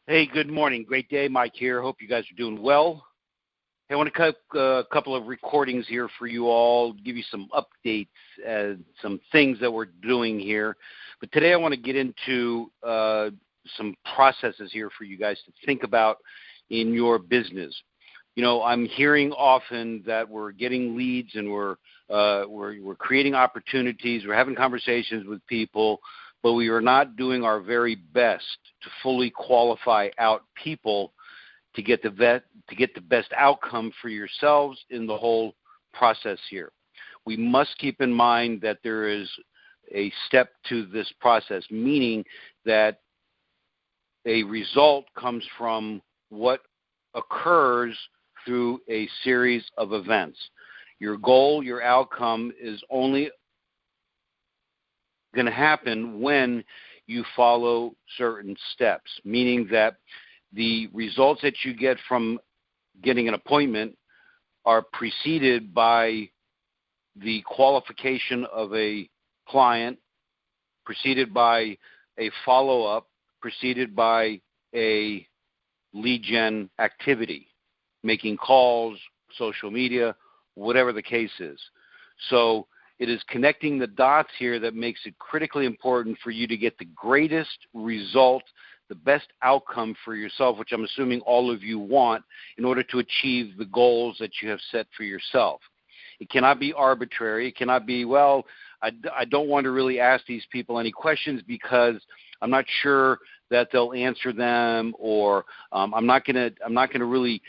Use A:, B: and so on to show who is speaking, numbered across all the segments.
A: Hey, good morning. Great day. Mike here. Hope you guys are doing well. Hey, I want to cut a couple of recordings here for you all, give you some updates and some things that we're doing here. But today I want to get into some processes here for you guys to think about in your business. You know, I'm hearing often that we're getting leads and we're creating opportunities, we're having conversations with people, but we are not doing our very best to fully qualify out people to get the best outcome for yourselves in the whole process here. We must keep in mind that there is a step to this process, meaning that a result comes from what occurs through a series of events. Your goal, your outcome is only going to happen when you follow certain steps, meaning that the results that you get from getting an appointment are preceded by the qualification of a client, preceded by a follow-up, preceded by a lead gen activity, making calls, social media, whatever the case is. So it is connecting the dots here that makes it critically important for you to get the greatest result, the best outcome for yourself, which I'm assuming all of you want, in order to achieve the goals that you have set for yourself. It cannot be arbitrary. It cannot be, well, I don't want to really ask these people any questions because I'm not sure that they'll answer them, or I'm not gonna really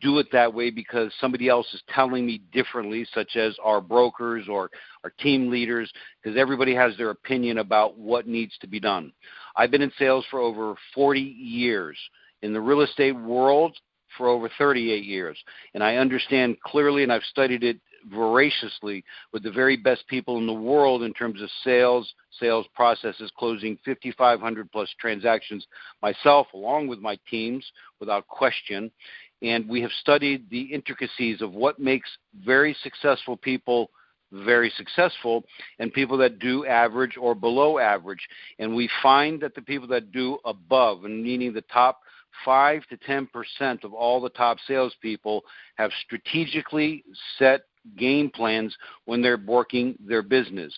A: do it that way because somebody else is telling me differently, such as our brokers or our team leaders, because everybody has their opinion about what needs to be done. I've been in sales for over 40 years, in the real estate world for over 38 years, and I understand clearly, and I've studied it voraciously with the very best people in the world in terms of sales processes, closing 5,500 plus transactions myself, along with my teams, without question. And we have studied the intricacies of what makes very successful people very successful and people that do average or below average. And we find that the people that do above, and meaning the top 5 to 10% of all the top salespeople, have strategically set game plans when they're working their business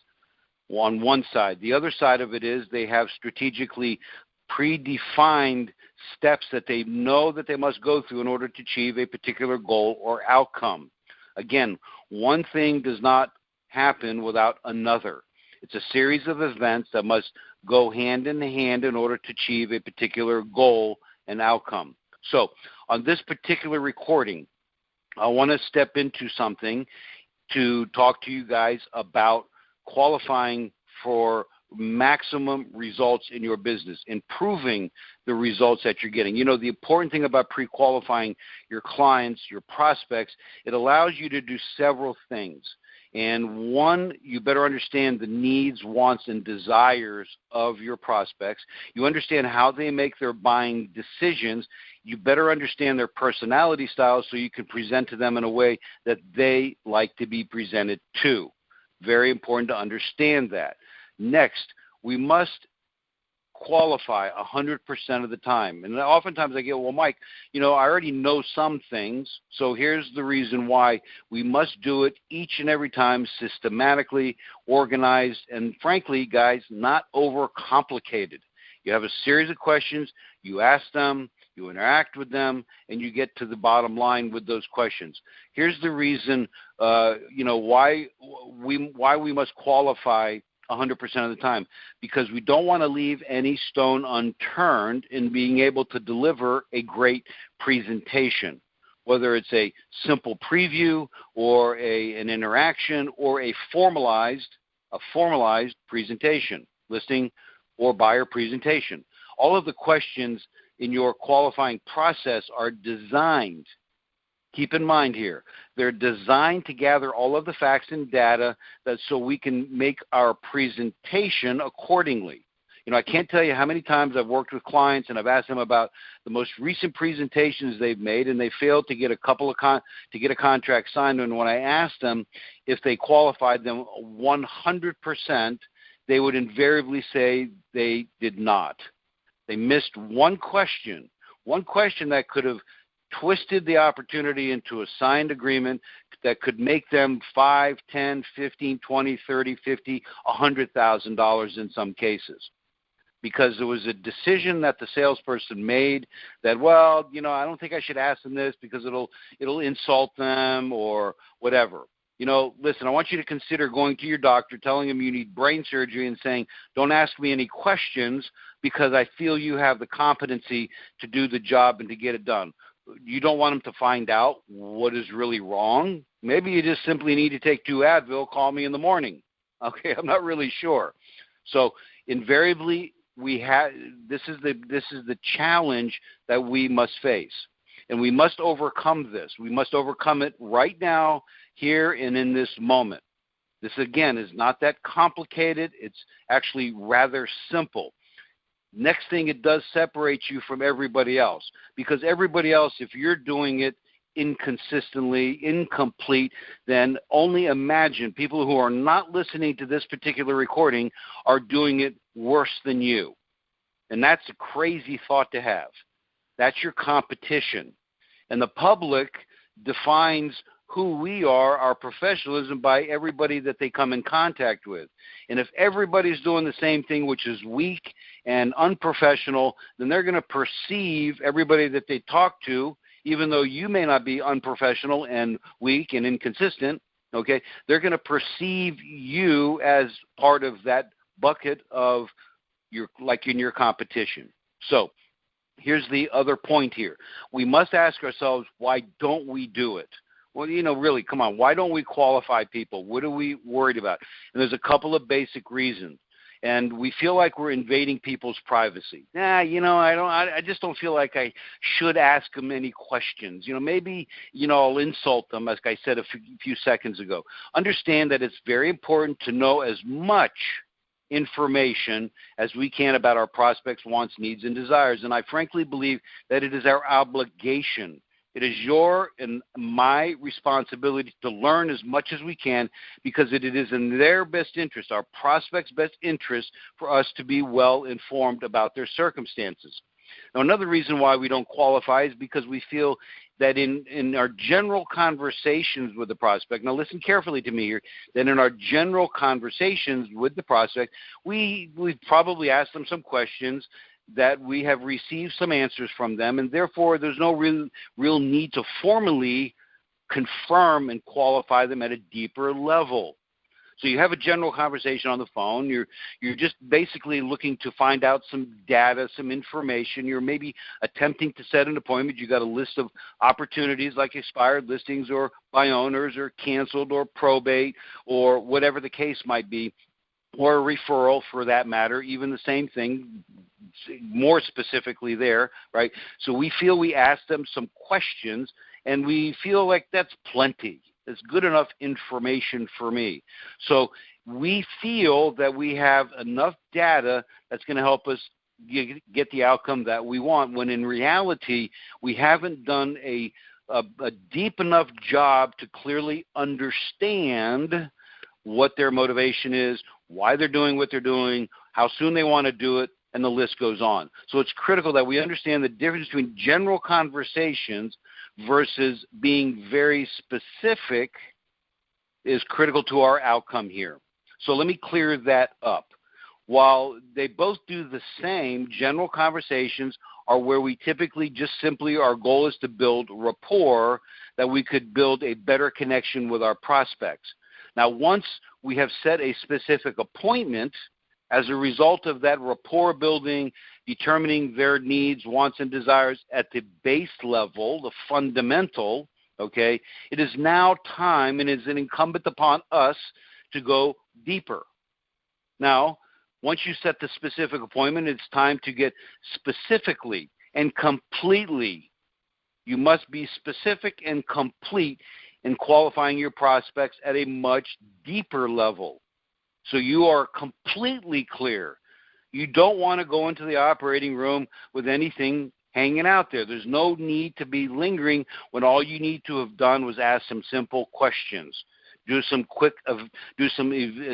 A: on one side. The other side of it is they have strategically predefined steps that they know that they must go through in order to achieve a particular goal or outcome. Again, one thing does not happen without another. It's a series of events that must go hand in hand in order to achieve a particular goal and outcome. So on this particular recording, I want to step into something to talk to you guys about qualifying for maximum results in your business, improving the results that you're getting. You know, the important thing about pre-qualifying your clients, your prospects, it allows you to do several things. And one, you better understand the needs, wants, and desires of your prospects. You understand how they make their buying decisions. You better understand their personality styles so you can present to them in a way that they like to be presented to. Very important to understand that. Next, we must qualify 100% of the time. And oftentimes I go, well, Mike, you know, I already know some things, so here's the reason why we must do it each and every time, systematically, organized, and frankly, guys, not overcomplicated. You have a series of questions, you ask them, you interact with them, and you get to the bottom line with those questions. Here's the reason, why we must qualify 100% of the time, because we don't want to leave any stone unturned in being able to deliver a great presentation, whether it's a simple preview or an interaction or a formalized presentation, listing or buyer presentation. All of the questions in your qualifying process are designed, keep in mind here, they're designed to gather all of the facts and data so we can make our presentation accordingly. You know, I can't tell you how many times I've worked with clients and I've asked them about the most recent presentations they've made, and they failed to get a contract signed. And when I asked them if they qualified them 100%, they would invariably say they did not. They missed one question, one question that could have twisted the opportunity into a signed agreement that could make them $5, $10, $15, $20, $30, $50, $100,000 in some cases. Because there was a decision that the salesperson made that, well, I don't think I should ask them this because it'll insult them or whatever. Listen, I want you to consider going to your doctor, telling him you need brain surgery and saying, don't ask me any questions because I feel you have the competency to do the job and to get it done. You don't want him to find out what is really wrong. Maybe you just simply need to take 2 Advil, call me in the morning. Okay, I'm not really sure. So invariably, this is the challenge that we must face. And we must overcome this. We must overcome it right now, here and in this moment. This, again, is not that complicated. It's actually rather simple. Next thing, it does separate you from everybody else. Because everybody else, if you're doing it inconsistently, incomplete, then only imagine people who are not listening to this particular recording are doing it worse than you. And that's a crazy thought to have. That's your competition. And the public defines who we are, our professionalism, by everybody that they come in contact with. And if everybody's doing the same thing, which is weak and unprofessional, then they're going to perceive everybody that they talk to, even though you may not be unprofessional and weak and inconsistent, okay, they're going to perceive you as part of that bucket of in your competition. So here's the other point here. We must ask ourselves, why don't we do it? Well, really, come on, why don't we qualify people? What are we worried about? And there's a couple of basic reasons. And we feel like we're invading people's privacy. I just don't feel like I should ask them any questions. Maybe, I'll insult them, as I said a few seconds ago. Understand that it's very important to know as much information as we can about our prospects' wants, needs, and desires. And I frankly believe that it is our obligation. It is your and my responsibility to learn as much as we can because it is in their best interest, our prospects' best interest, for us to be well informed about their circumstances. Now, another reason why we don't qualify is because we feel that in our general conversations with the prospect, now listen carefully to me here, that in our general conversations with the prospect, we probably ask them some questions that we have received some answers from them, and therefore there's no real need to formally confirm and qualify them at a deeper level. So you have a general conversation on the phone. You're just basically looking to find out some data, some information. You're maybe attempting to set an appointment. You got a list of opportunities like expired listings or by owners or canceled or probate or whatever the case might be, or a referral for that matter, even the same thing, more specifically there, right? So we feel we ask them some questions, and we feel like that's plenty. It's good enough information for me. So we feel that we have enough data that's going to help us get the outcome that we want, when in reality we haven't done a deep enough job to clearly understand what their motivation is, why they're doing what they're doing, how soon they want to do it, and the list goes on. So it's critical that we understand the difference between general conversations versus being very specific is critical to our outcome here. So let me clear that up. While they both do the same, general conversations are where we typically just simply, our goal is to build rapport, that we could build a better connection with our prospects. Now, once we have set a specific appointment, as a result of that rapport building, determining their needs, wants, and desires at the base level, the fundamental, okay, it is now time and is incumbent upon us to go deeper. Now, once you set the specific appointment, it's time to get specifically and completely. You must be specific and complete in qualifying your prospects at a much deeper level. So you are completely clear. You don't want to go into the operating room with anything hanging out there. There's no need to be lingering when all you need to have done was ask some simple questions. do some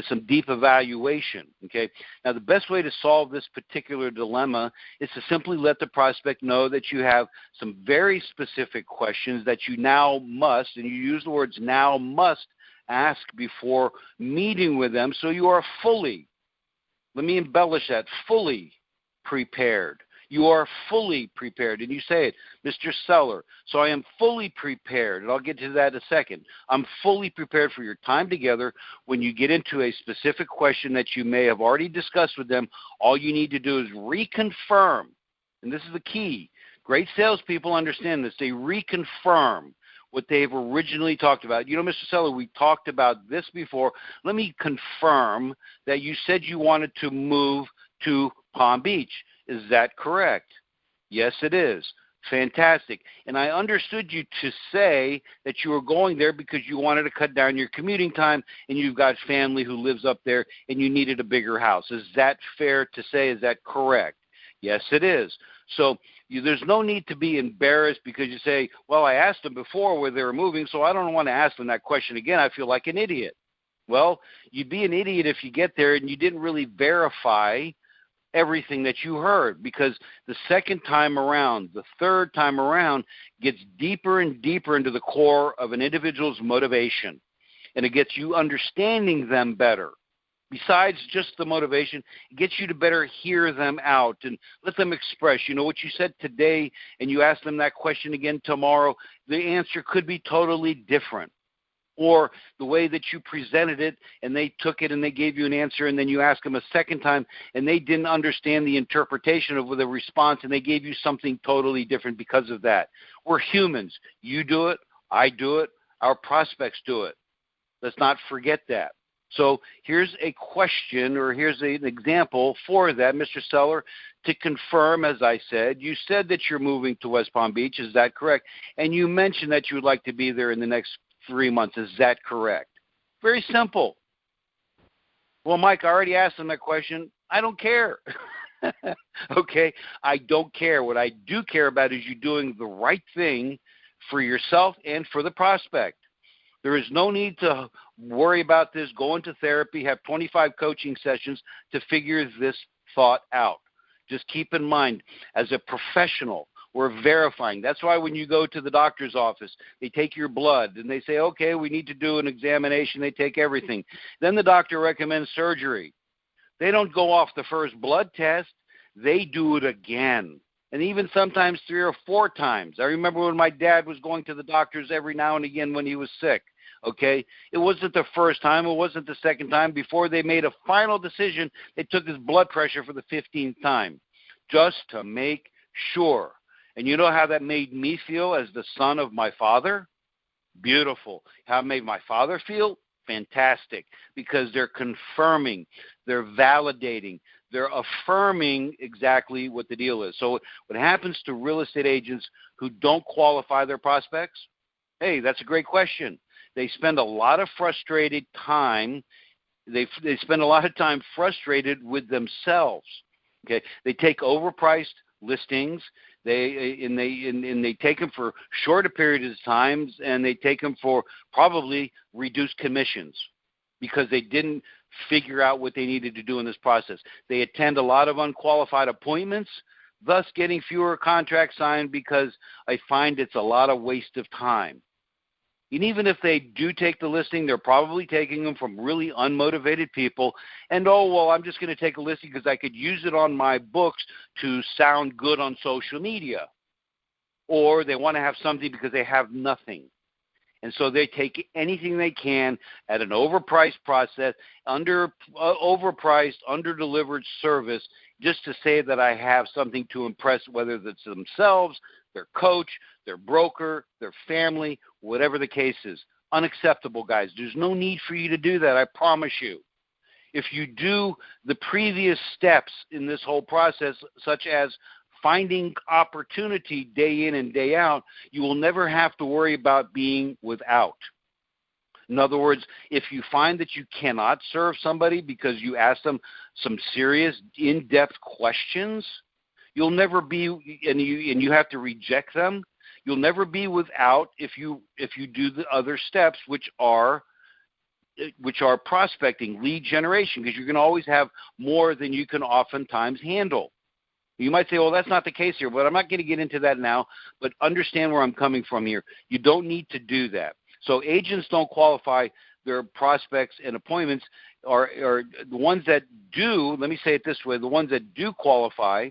A: some deep evaluation. Okay. Now, the best way to solve this particular dilemma is to simply let the prospect know that you have some very specific questions that you now must, and you use the words now must, ask before meeting with them, so you are fully, let me embellish that, fully prepared. You are fully prepared. And you say it, Mr. Seller, so I am fully prepared. And I'll get to that in a second. I'm fully prepared for your time together. When you get into a specific question that you may have already discussed with them, all you need to do is reconfirm. And this is the key. Great salespeople understand this. They reconfirm what they've originally talked about. You know, Mr. Seller, we talked about this before. Let me confirm that you said you wanted to move to Palm Beach. Is that correct? Yes, it is. Fantastic. And I understood you to say that you were going there because you wanted to cut down your commuting time and you've got family who lives up there and you needed a bigger house. Is that fair to say? Is that correct? Yes, it is. So there's no need to be embarrassed because you say, well, I asked them before where they were moving, so I don't want to ask them that question again. I feel like an idiot. Well, you'd be an idiot if you get there and you didn't really verify everything that you heard, because the second time around, the third time around, gets deeper and deeper into the core of an individual's motivation, and it gets you understanding them better. Besides just the motivation, it gets you to better hear them out and let them express, you know, what you said today, and you ask them that question again tomorrow, the answer could be totally different. Or the way that you presented it and they took it and they gave you an answer, and then you ask them a second time and they didn't understand the interpretation of the response and they gave you something totally different because of that. We're humans. You do it. I do it. Our prospects do it. Let's not forget that. So here's a question, or here's an example for that, Mr. Seller, to confirm, as I said. You said that you're moving to West Palm Beach. Is that correct? And you mentioned that you would like to be there in the next 3 months. Is that correct? Very simple. Well, Mike, I already asked him that question. I don't care. Okay? I don't care. What I do care about is you doing the right thing for yourself and for the prospect. There is no need to worry about this, go into therapy, have 25 coaching sessions to figure this thought out. Just keep in mind, as a professional, we're verifying. That's why when you go to the doctor's office, they take your blood and they say, okay, we need to do an examination. They take everything. Then the doctor recommends surgery. They don't go off the first blood test. They do it again, and even sometimes 3 or 4 times. I remember when my dad was going to the doctors every now and again when he was sick. Okay, it wasn't the first time. It wasn't the second time. Before they made a final decision, they took his blood pressure for the 15th time just to make sure. And you know how that made me feel as the son of my father? Beautiful. How it made my father feel? Fantastic. Because they're confirming, they're validating, they're affirming exactly what the deal is. So what happens to real estate agents who don't qualify their prospects? Hey, that's a great question. They spend a lot of frustrated time. They spend a lot of time frustrated with themselves. Okay, they take overpriced listings. They take them for shorter periods of times, and they take them for probably reduced commissions because they didn't figure out what they needed to do in this process. They attend a lot of unqualified appointments, thus getting fewer contracts signed because I find it's a lot of waste of time. And even if they do take the listing, they're probably taking them from really unmotivated people. And, oh, well, I'm just going to take a listing because I could use it on my books to sound good on social media. Or they want to have something because they have nothing. And so they take anything they can at an overpriced process, overpriced, under-delivered service, just to say that I have something to impress, whether it's themselves, their coach, their broker, their family, whatever the case is. Unacceptable, guys. There's no need for you to do that, I promise you. If you do the previous steps in this whole process, such as finding opportunity day in and day out, you will never have to worry about being without. In other words, if you find that you cannot serve somebody because you ask them some serious, in-depth questions, you'll never be, and you have to reject them. You'll never be without if you do the other steps, which are which are prospecting, lead generation, because you're going to always have more than you can oftentimes handle. You might say, well, that's not the case here, but I'm not going to get into that now, but understand where I'm coming from here. You don't need to do that. So agents don't qualify their prospects and appointments, or the ones that do, let me say it this way, the ones that do qualify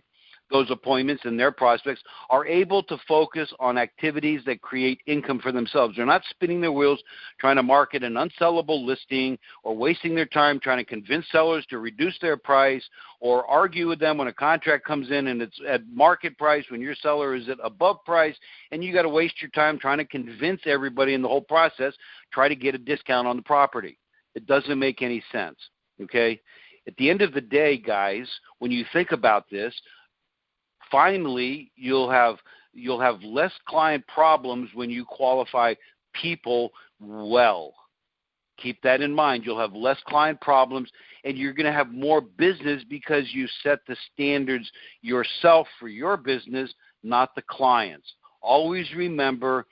A: those appointments and their prospects are able to focus on activities that create income for themselves. They're not spinning their wheels trying to market an unsellable listing or wasting their time trying to convince sellers to reduce their price or argue with them when a contract comes in and it's at market price when your seller is at above price, and you got to waste your time trying to convince everybody in the whole process, try to get a discount on the property. It doesn't make any sense, okay? At the end of the day, guys, when you think about this, finally, you'll have less client problems when you qualify people well. Keep that in mind. You'll have less client problems, and you're going to have more business because you set the standards yourself for your business, not the clients. Always remember,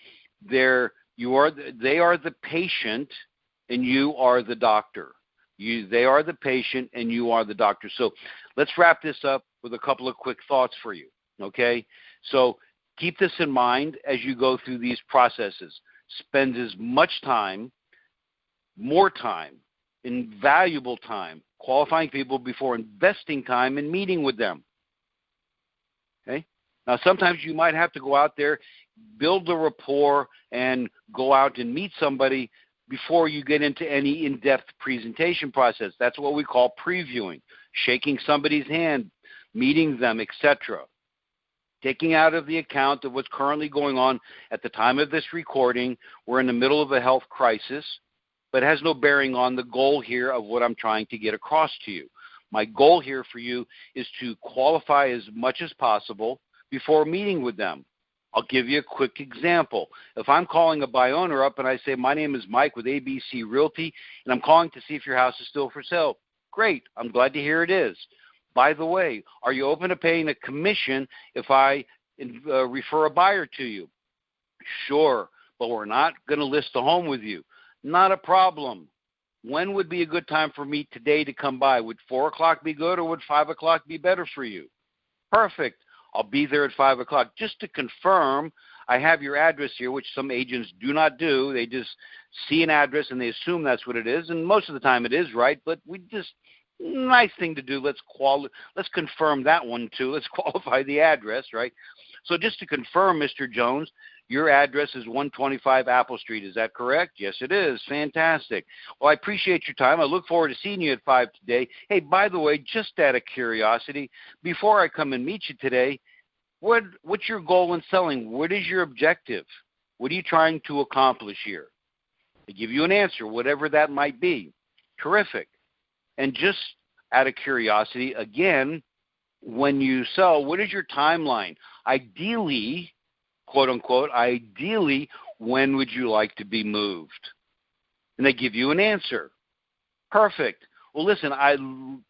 A: they are the patient, and you are the doctor. They are the patient, and you are the doctor. So let's wrap this up with a couple of quick thoughts for you, okay? So keep this in mind as you go through these processes. Spend as much time, more time, invaluable time, qualifying people before investing time in meeting with them, okay? Now, sometimes you might have to go out there, build the rapport, and go out and meet somebody before you get into any in-depth presentation process. That's what we call previewing, shaking somebody's hand, meeting them, etc. Taking out of the account of what's currently going on at the time of this recording, we're in the middle of a health crisis, but it has no bearing on the goal here of what I'm trying to get across to you. My goal here for you is to qualify as much as possible before meeting with them. I'll give you a quick example. If I'm calling a buy owner up and I say, my name is Mike with ABC Realty, and I'm calling to see if your house is still for sale. Great. I'm glad to hear it is. By the way, are you open to paying a commission if I refer a buyer to you? Sure, but we're not going to list the home with you. Not a problem. When would be a good time for me today to come by? Would 4 o'clock be good, or would 5 o'clock be better for you? Perfect. I'll be there at 5 o'clock. Just to confirm, I have your address here, which some agents do not do. They just see an address and they assume that's what it is, and most of the time it is right, but nice thing to do. Let's confirm that one too. Let's qualify the address, right? So just to confirm, Mr. Jones, your address is 125 Apple Street. Is that correct? Yes, it is. Fantastic. Well, I appreciate your time. I look forward to seeing you at 5 today. Hey, by the way, just out of curiosity, before I come and meet you today, what's your goal in selling? What is your objective? What are you trying to accomplish here? I give you an answer, whatever that might be. Terrific. And just out of curiosity, again, when you sell, what is your timeline? Ideally, quote unquote, when would you like to be moved? And they give you an answer. Perfect. Well, listen, I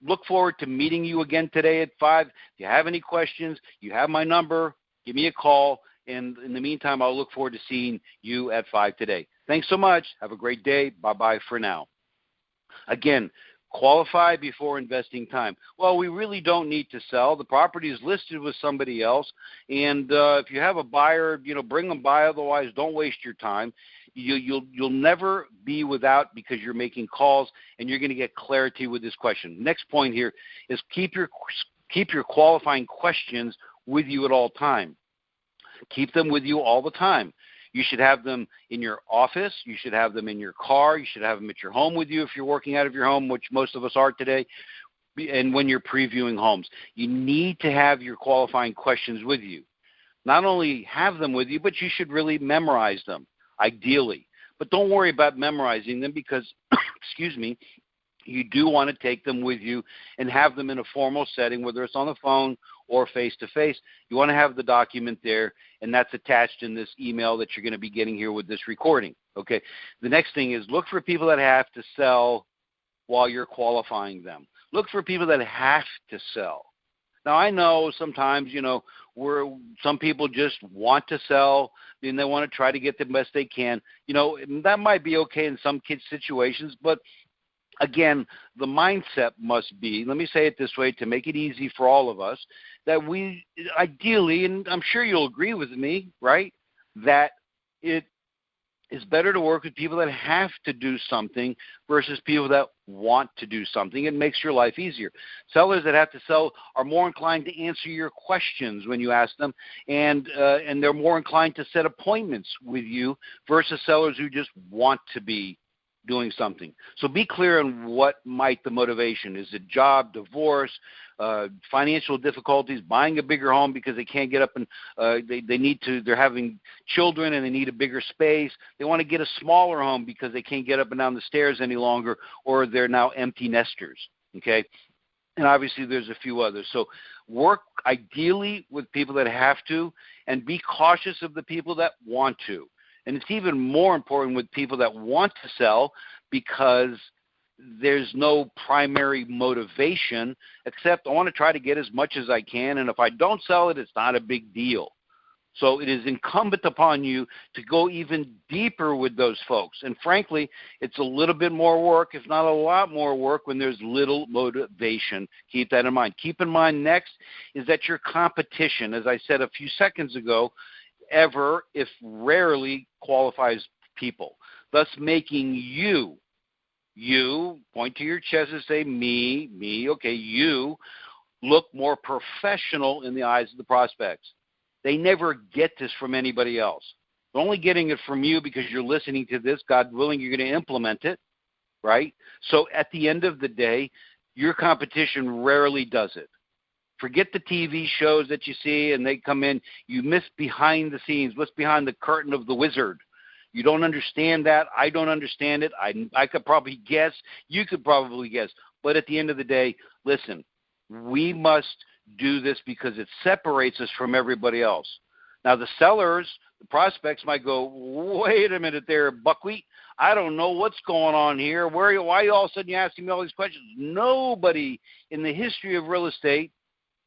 A: look forward to meeting you again today at 5. If you have any questions, you have my number. Give me a call. And in the meantime, I'll look forward to seeing you at 5 today. Thanks so much. Have a great day. Bye-bye for now. Again, qualify before investing time. Well, we really don't need to sell. The property is listed with somebody else. And if you have a buyer, bring them by. Otherwise, don't waste your time. You'll never be without, because you're making calls and you're going to get clarity with this question. Next point here is keep your qualifying questions with you at all time. Keep them with you all the time. You should have them in your office. You should have them in your car. You should have them at your home with you if you're working out of your home, which most of us are today, and when you're previewing homes. You need to have your qualifying questions with you. Not only have them with you, but you should really memorize them, ideally. But don't worry about memorizing them because, excuse me, you do want to take them with you and have them in a formal setting, whether it's on the phone or face-to-face. You want to have the document there, and that's attached in this email that you're going to be getting here with this recording, okay? The next thing is look for people that have to sell while you're qualifying them. Look for people that have to sell. Now, I know sometimes, some people just want to sell and they want to try to get the best they can. That might be okay in some kids' situations, but again, the mindset must be, let me say it this way to make it easy for all of us, that we ideally, and I'm sure you'll agree with me, right, that it is better to work with people that have to do something versus people that want to do something. It makes your life easier. Sellers that have to sell are more inclined to answer your questions when you ask them, and they're more inclined to set appointments with you versus sellers who just want to be doing something. So be clear on what might the motivation is. It job, divorce, financial difficulties, buying a bigger home because they can't get up and they're having children and they need a bigger space. They want to get a smaller home because they can't get up and down the stairs any longer, or they're now empty nesters, okay? And obviously there's a few others. So work ideally with people that have to, and be cautious of the people that want to. And it's even more important with people that want to sell because there's no primary motivation except I want to try to get as much as I can, and if I don't sell it, it's not a big deal. So it is incumbent upon you to go even deeper with those folks. And frankly, it's a little bit more work, if not a lot more work, when there's little motivation. Keep that in mind. Keep in mind next is that your competition, as I said a few seconds ago, ever, if rarely, qualifies people, thus making you point to your chest and say, me, okay, you look more professional in the eyes of the prospects. They never get this from anybody else. They're only getting it from you because you're listening to this. God willing, you're going to implement it, right? So at the end of the day, your competition rarely does it. Forget the TV shows that you see and they come in. You miss behind the scenes. What's behind the curtain of the wizard? You don't understand that. I don't understand it. I could probably guess. You could probably guess. But at the end of the day, listen, we must do this because it separates us from everybody else. Now, the sellers, the prospects might go, wait a minute there, Buckwheat. I don't know what's going on here. Why are you all of a sudden you asking me all these questions? Nobody in the history of real estate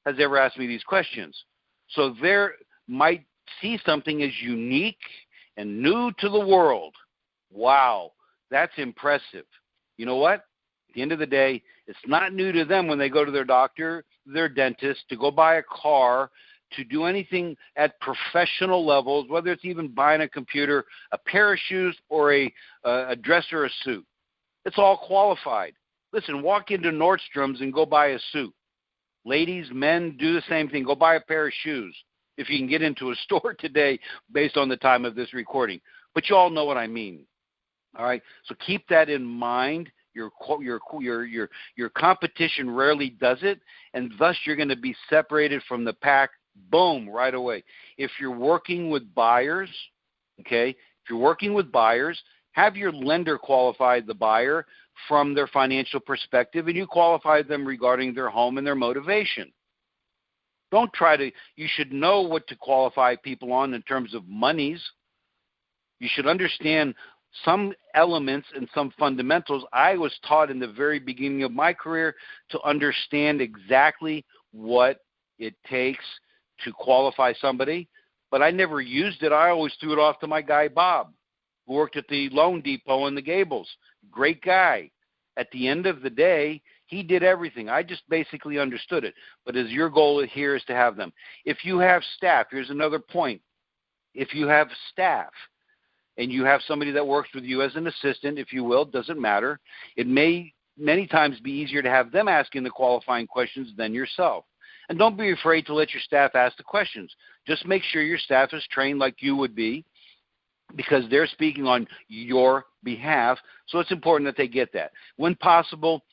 A: has ever asked me these questions. So they might see something as unique and new to the world. Wow, that's impressive. You know what? At the end of the day, it's not new to them when they go to their doctor, their dentist, to go buy a car, to do anything at professional levels, whether it's even buying a computer, a pair of shoes, or a dress or a suit. It's all qualified. Listen, walk into Nordstrom's and go buy a suit. Ladies, men, do the same thing. Go buy a pair of shoes if you can get into a store today based on the time of this recording. But you all know what I mean. All right? So keep that in mind. Your competition rarely does it, and thus you're going to be separated from the pack, boom, right away. If you're working with buyers, okay, have your lender qualify the buyer from their financial perspective, and you qualify them regarding their home and their motivation. You should know what to qualify people on in terms of monies. You should understand some elements and some fundamentals. I was taught in the very beginning of my career to understand exactly what it takes to qualify somebody, but I never used it. I always threw it off to my guy, Bob, who worked at the Loan Depot in the Gables. Great guy. At the end of the day, he did everything. I just basically understood it. But as your goal here is to have them. If you have staff, here's another point. If you have staff and you have somebody that works with you as an assistant, if you will, doesn't matter, it may many times be easier to have them asking the qualifying questions than yourself. And don't be afraid to let your staff ask the questions. Just make sure your staff is trained like you would be, because they're speaking on your behalf, so it's important that they get that. When possible,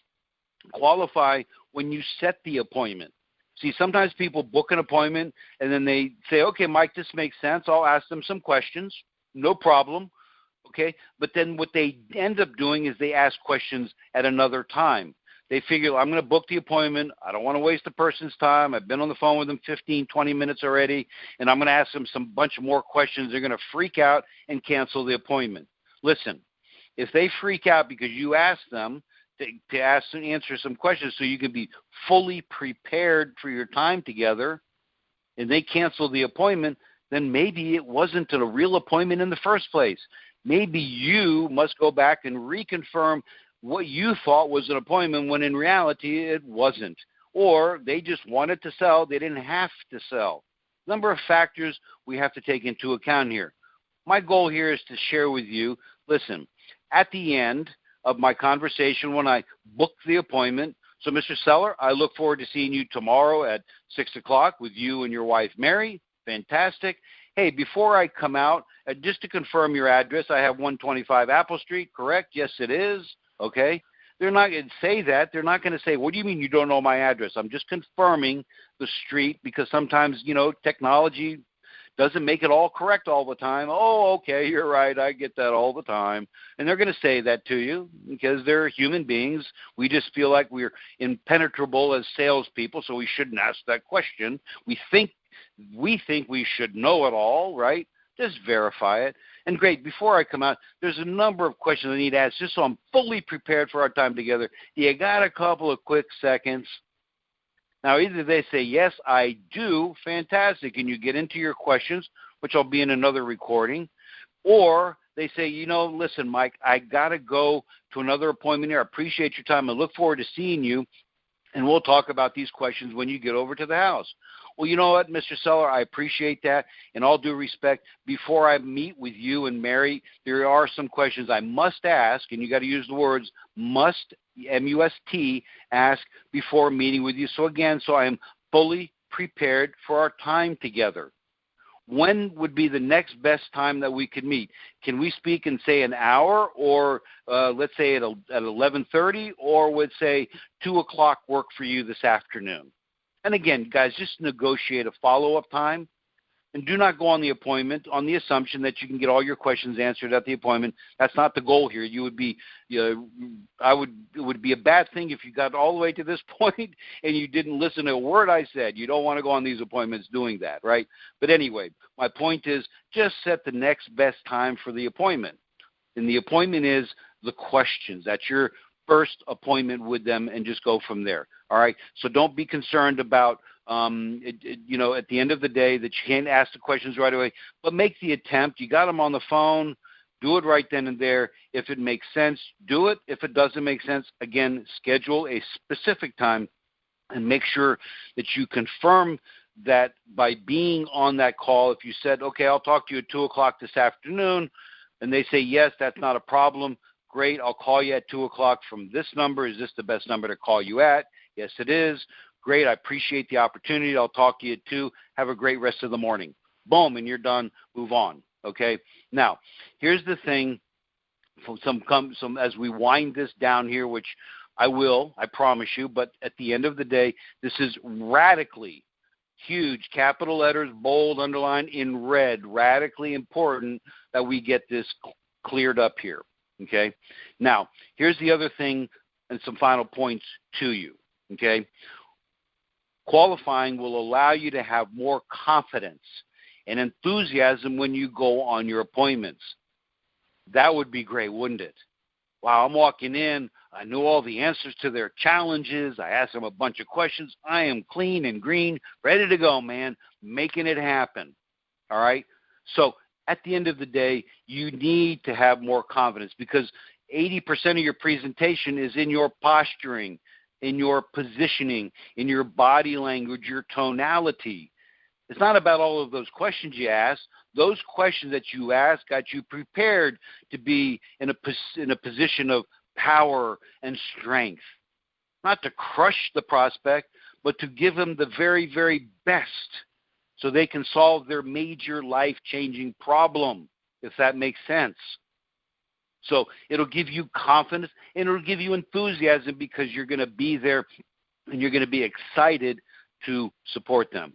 A: qualify when you set the appointment. See, sometimes people book an appointment, and then they say, okay, Mike, this makes sense. I'll ask them some questions. No problem, okay? But then what they end up doing is they ask questions at another time. They figure, I'm going to book the appointment. I don't want to waste the person's time. I've been on the phone with them 15, 20 minutes already, and I'm going to ask them some bunch more questions. They're going to freak out and cancel the appointment. Listen, if they freak out because you asked them to ask and answer some questions so you can be fully prepared for your time together, and they cancel the appointment, then maybe it wasn't a real appointment in the first place. Maybe you must go back and reconfirm what you thought was an appointment when in reality it wasn't. Or they just wanted to sell. They didn't have to sell. Number of factors we have to take into account here. My goal here is to share with you, listen, at the end of my conversation when I booked the appointment, so Mr. Seller, I look forward to seeing you tomorrow at 6 o'clock with you and your wife, Mary. Fantastic. Hey, before I come out, just to confirm your address, I have 125 Apple Street, correct? Yes, it is. Okay. They're not going to say that. They're not going to say, what do you mean you don't know my address? I'm just confirming the street because sometimes, technology doesn't make it all correct all the time. Oh, okay, you're right. I get that all the time. And they're going to say that to you because they're human beings. We just feel like we're impenetrable as salespeople, so we shouldn't ask that question. We think we should know it all, right? Just verify it. And great, before I come out, there's a number of questions I need to ask just so I'm fully prepared for our time together. You got a couple of quick seconds? Now, either they say, yes, I do, fantastic, and you get into your questions, which will be in another recording, or they say, listen, Mike, I got to go to another appointment here. I appreciate your time. I look forward to seeing you, and we'll talk about these questions when you get over to the house. Well, you know what, Mr. Seller, I appreciate that. In all due respect, before I meet with you and Mary, there are some questions I must ask, and you got to use the words must, M-U-S-T, ask before meeting with you. So again, I am fully prepared for our time together. When would be the next best time that we could meet? Can we speak in, say, an hour, or let's say at 11:30, or would, say, 2 o'clock work for you this afternoon? And again, guys, just negotiate a follow-up time, and do not go on the appointment on the assumption that you can get all your questions answered at the appointment. That's not the goal here. It would be a bad thing if you got all the way to this point and you didn't listen to a word I said. You don't want to go on these appointments doing that, right? But anyway, my point is just set the next best time for the appointment. And the appointment is the questions. That's your first appointment with them, and just go from there. All right. So don't be concerned about, at the end of the day that you can't ask the questions right away, but make the attempt. You got them on the phone. Do it right then and there. If it makes sense, do it. If it doesn't make sense, again, schedule a specific time and make sure that you confirm that by being on that call. If you said, okay, I'll talk to you at 2 o'clock this afternoon, and they say, yes, that's not a problem. Great, I'll call you at 2 o'clock from this number. Is this the best number to call you at? Yes, it is. Great, I appreciate the opportunity. I'll talk to you at 2. Have a great rest of the morning. Boom, and you're done. Move on, okay? Now, here's the thing. Some as we wind this down here, which I promise you, but at the end of the day, this is radically huge, capital letters, bold, underlined, in red, radically important that we get this cleared up here. Okay. Now, here's the other thing and some final points to you. Okay. Qualifying will allow you to have more confidence and enthusiasm when you go on your appointments. That would be great, wouldn't it? Wow, I'm walking in. I knew all the answers to their challenges. I asked them a bunch of questions. I am clean and green, ready to go, man, making it happen. All right. So at the end of the day, you need to have more confidence because 80% of your presentation is in your posturing, in your positioning, in your body language, your tonality. It's not about all of those questions you ask. Those questions that you ask got you prepared to be in a position of power and strength. Not to crush the prospect, but to give them the very, very best so they can solve their major life-changing problem, if that makes sense. So it'll give you confidence and it'll give you enthusiasm because you're going to be there and you're going to be excited to support them.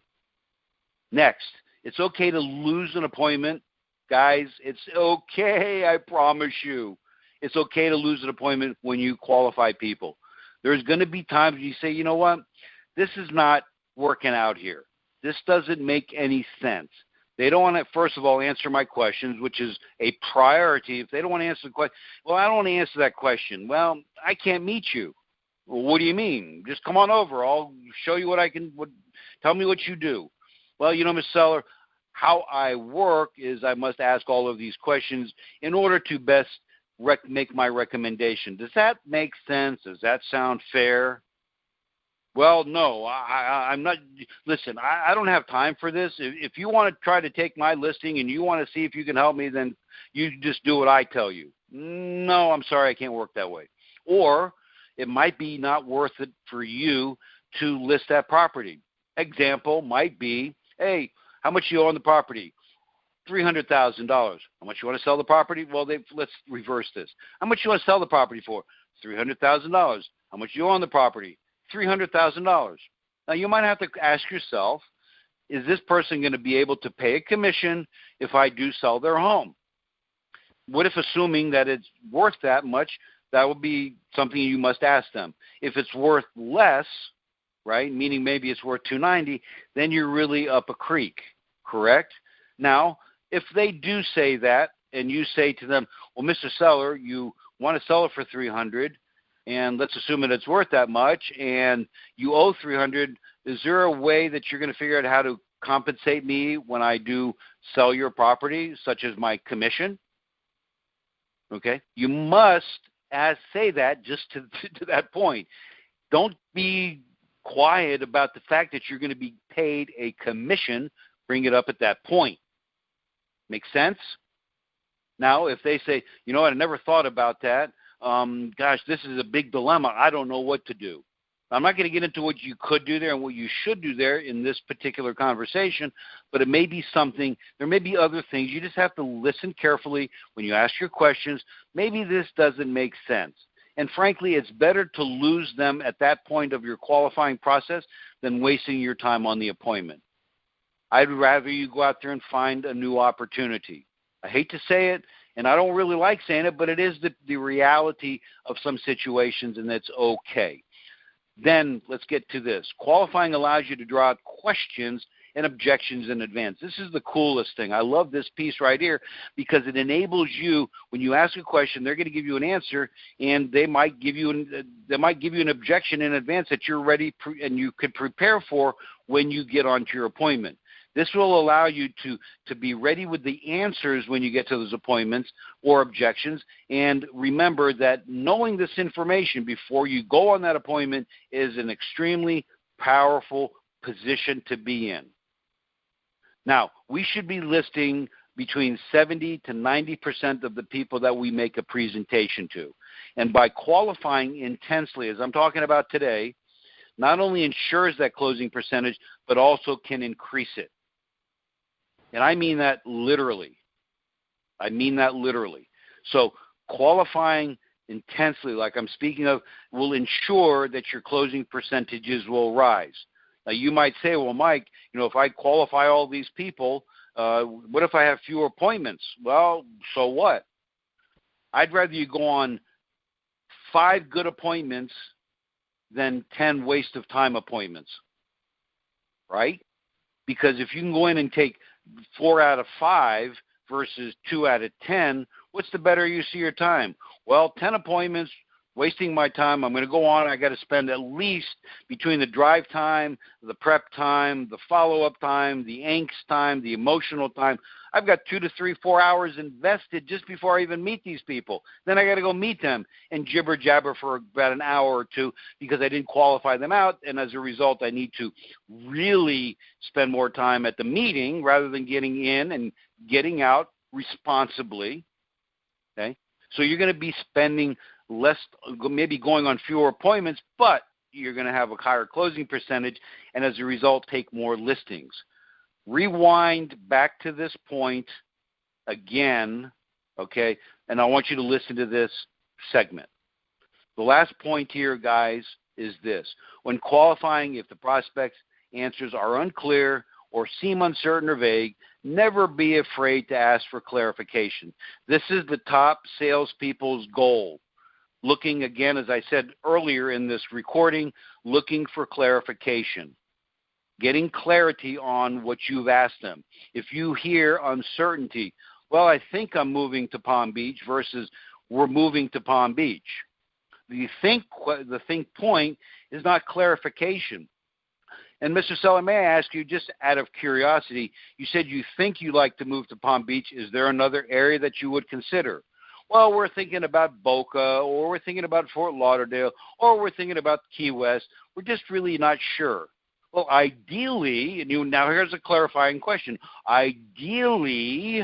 A: Next, it's okay to lose an appointment. Guys, it's okay, I promise you. It's okay to lose an appointment when you qualify people. There's going to be times you say, you know what, this is not working out here. This doesn't make any sense. They don't want to, first of all, answer my questions, which is a priority. If they don't want to answer the question, well, I don't want to answer that question. Well, I can't meet you. Well, what do you mean? Just come on over. I'll show you tell me what you do. Well, Ms. Seller, how I work is I must ask all of these questions in order to best make my recommendation. Does that make sense? Does that sound fair? Well, no, I'm not. Listen, I don't have time for this. If you want to try to take my listing and you want to see if you can help me, then you just do what I tell you. No, I'm sorry, I can't work that way. Or it might be not worth it for you to list that property. Example might be, hey, how much you owe on the property? $300,000. How much you want to sell the property? Well, let's reverse this. How much you want to sell the property for? $300,000. How much you owe on the property? $300,000. Now, you might have to ask yourself, is this person going to be able to pay a commission if I do sell their home? What if, assuming that it's worth that much, that would be something you must ask them. If it's worth less, right, meaning maybe it's worth $290, then you're really up a creek, correct? Now, if they do say that and you say to them, well, Mr. Seller, you want to sell it for $300, and let's assume that it's worth that much, and you owe $300, is there a way that you're going to figure out how to compensate me when I do sell your property, such as my commission? Okay, you must say that just to that point. Don't be quiet about the fact that you're going to be paid a commission. Bring it up at that point. Make sense? Now, if they say, you know what, I never thought about that. Gosh, this is a big dilemma. I don't know what to do. I'm not going to get into what you could do there and what you should do there in this particular conversation, but it may be something, there may be other things. You just have to listen carefully when you ask your questions. Maybe this doesn't make sense. And frankly, it's better to lose them at that point of your qualifying process than wasting your time on the appointment. I'd rather you go out there and find a new opportunity. I hate to say it, and I don't really like saying it, but it is the reality of some situations, and that's okay. Then let's get to this. Qualifying allows you to draw out questions and objections in advance. This is the coolest thing. I love this piece right here because it enables you, when you ask a question, they're going to give you an answer, and they might give you an objection in advance that you're ready and you could prepare for when you get onto your appointment. This will allow you to be ready with the answers when you get to those appointments or objections. And remember that knowing this information before you go on that appointment is an extremely powerful position to be in. Now, we should be listing between 70 to 90% of the people that we make a presentation to. And by qualifying intensely, as I'm talking about today, not only ensures that closing percentage, but also can increase it. And I mean that literally. So qualifying intensely, like I'm speaking of, will ensure that your closing percentages will rise. Now, you might say, well, Mike, if I qualify all these people, what if I have fewer appointments? Well, so what? I'd rather you go on 5 good appointments than 10 waste of time appointments, right? Because if you can go in and take 4 out of 5 versus 2 out of 10, what's the better use of your time? Well, 10 appointments, wasting my time. I'm going to go on. I got to spend at least between the drive time, the prep time, the follow-up time, the angst time, the emotional time. I've got 2 to 3, 4 hours invested just before I even meet these people. Then I got to go meet them and jibber jabber for about an hour or two because I didn't qualify them out. And as a result, I need to really spend more time at the meeting rather than getting in and getting out responsibly. Okay, so you're going to be spending less, maybe going on fewer appointments, but you're going to have a higher closing percentage, and as a result, take more listings. Rewind back to this point again, okay, and I want you to listen to this segment. The last point here, guys, is this. When qualifying, if the prospect's answers are unclear or seem uncertain or vague, never be afraid to ask for clarification. This is the top salespeople's goal. Looking, again, as I said earlier in this recording, looking for clarification, getting clarity on what you've asked them. If you hear uncertainty, well, I think I'm moving to Palm Beach versus we're moving to Palm Beach. The think point is not clarification. And Mr. Seller, may I ask you, just out of curiosity, you said you think you like to move to Palm Beach. Is there another area that you would consider? Well, we're thinking about Boca, or we're thinking about Fort Lauderdale, or we're thinking about Key West. We're just really not sure. Well, ideally, and now here's a clarifying question. Ideally,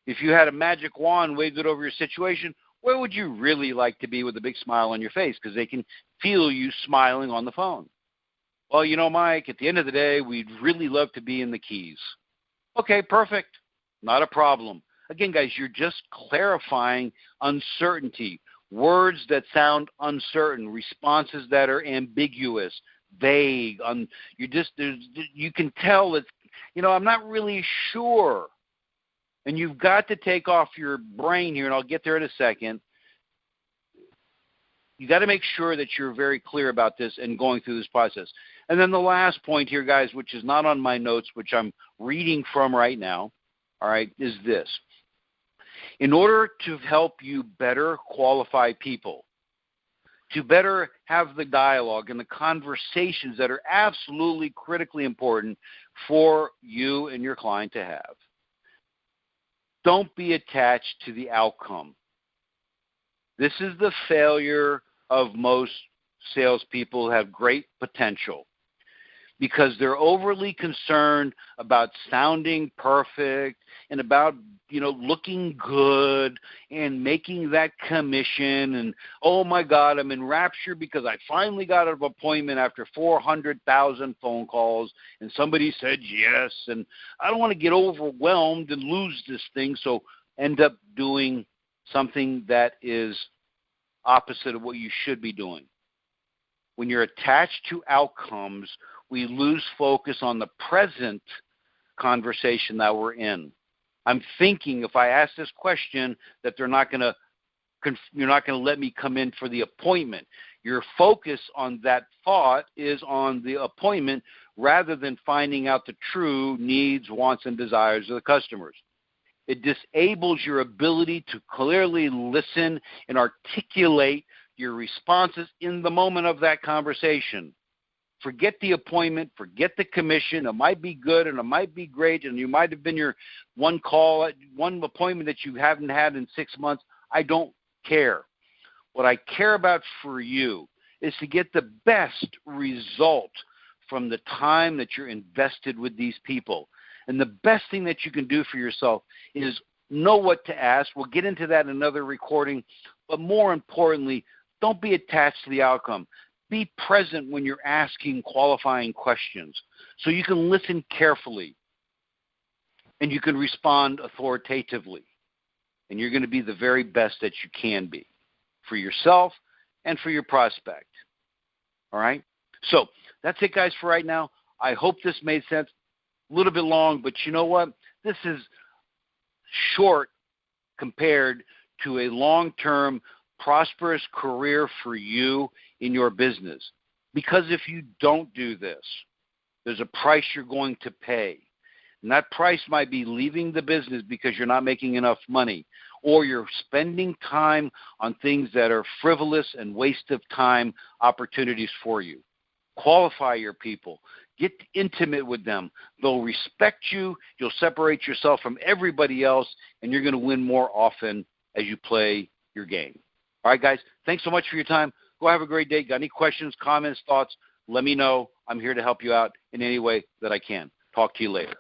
A: if you had a magic wand waved it over your situation, where would you really like to be with a big smile on your face? Because they can feel you smiling on the phone. Well, Mike, at the end of the day, we'd really love to be in the Keys. Okay, perfect. Not a problem. Again, guys, you're just clarifying uncertainty, words that sound uncertain, responses that are ambiguous, vague. You can tell it's, I'm not really sure. And you've got to take off your brain here, and I'll get there in a second. You got to make sure that you're very clear about this and going through this process. And then the last point here, guys, which is not on my notes, which I'm reading from right now, all right, is this. In order to help you better qualify people, to better have the dialogue and the conversations that are absolutely critically important for you and your client to have, don't be attached to the outcome. This is the failure of most salespeople who have great potential, because they're overly concerned about sounding perfect and about, looking good and making that commission. And, oh, my God, I'm in rapture because I finally got an appointment after 400,000 phone calls and somebody said yes. And I don't want to get overwhelmed and lose this thing, so end up doing something that is opposite of what you should be doing. When you're attached to outcomes, we lose focus on the present conversation that we're in. I'm thinking if I ask this question that you're not going to let me come in for the appointment. Your focus on that thought is on the appointment rather than finding out the true needs, wants, and desires of the customers. It disables your ability to clearly listen and articulate your responses in the moment of that conversation. Forget the appointment, forget the commission. It might be good and it might be great, and you might have been your one appointment that you haven't had in 6 months. I don't care. What I care about for you is to get the best result from the time that you're invested with these people. And the best thing that you can do for yourself is know what to ask. We'll get into that in another recording. But more importantly, don't be attached to the outcome. Be present when you're asking qualifying questions so you can listen carefully and you can respond authoritatively. And you're going to be the very best that you can be for yourself and for your prospect. All right? So that's it, guys, for right now. I hope this made sense. A little bit long, but you know what? This is short compared to a long-term prosperous career for you in your business. Because if you don't do this, there's a price you're going to pay. And that price might be leaving the business because you're not making enough money, or you're spending time on things that are frivolous and waste of time opportunities for you. Qualify your people. Get intimate with them. They'll respect you. You'll separate yourself from everybody else, and you're going to win more often as you play your game. All right, guys, thanks so much for your time. Go have a great day. Got any questions, comments, thoughts, let me know. I'm here to help you out in any way that I can. Talk to you later.